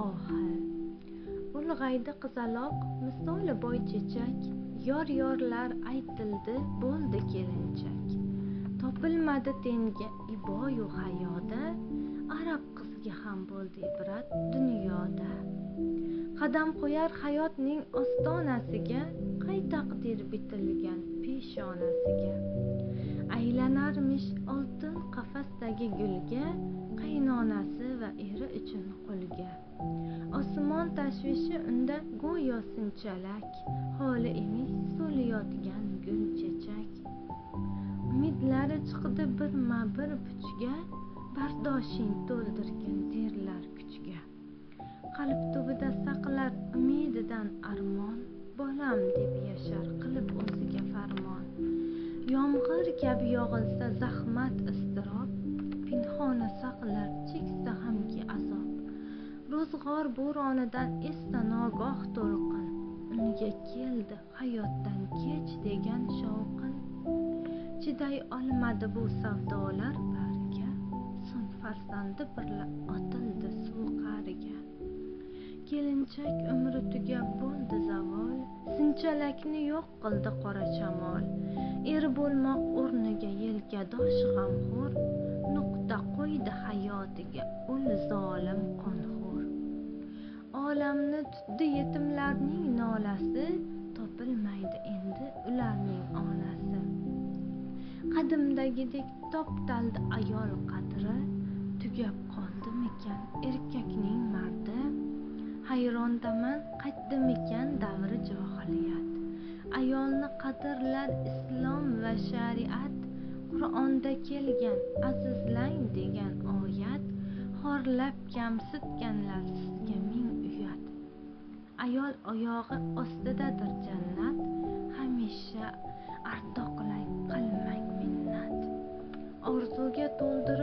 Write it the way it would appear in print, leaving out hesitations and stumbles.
ohi. Ulg'aydi qizaloq misoli boychechak, yor-yorlar aytildi bo'ldi kelinchak. Topilmadi tengi iboyu hayoda, arab qizga ham bo'ldi ibrat dunyoda. Qadam qo'yar hayotning ostonasiga, qay taqdir bitilgan peshonasiga. Aylanarmish oltin qafasdagi gulga, qaynonasi va eri uchun qulga. Osmon tashvishi unda go'yo sinchalak, holi emish so'liyotgan gul chechak. Umidlari chiqdi birma-bir puchga, bardoshing to'ldirgin terlar kuchga. Qalb tubida saqlar umididan armon, bolam deb yashar qilib o'ziga farmon. Yomg'ir kabi yog'ilsa zahmat iztirob, pinhona saqlar cheksa hamki azob. Ro'zg'or bo'ronidan esda nogoh to'lqin, unga keldi hayotdan kech degan shovqin. Chiday olmadi bu savdolar bariga, so'ng farzandi birla otildi suv qa'riga. Kelinchak umri tugab bo'ldi zavol, sinchalakni yo'q qildi qora shamol. Er bo'lmoq o'rniga yelkadosh g'amxo'r, nuqta qo'ydi hayotiga ul zolim qonxo'r. Olamni tutdi yetimlarning nolasi, topilmaydi endi ularning onasi. Qadimdagidek toptaldi ayol qadri, tugab qoldimikan erkakning mardi. Hayrondaman qaytdimikan davri johiliyat. Ayolni qadrlar islom va shariat, Qur'onda kelgan azizlang degan oyat. Xorlab kamsitganlar sizga ming uyat. Ayol oyog'i ostidadir jannat, hamisha ardoqlang qilmang minnat. Orzuga to'ldi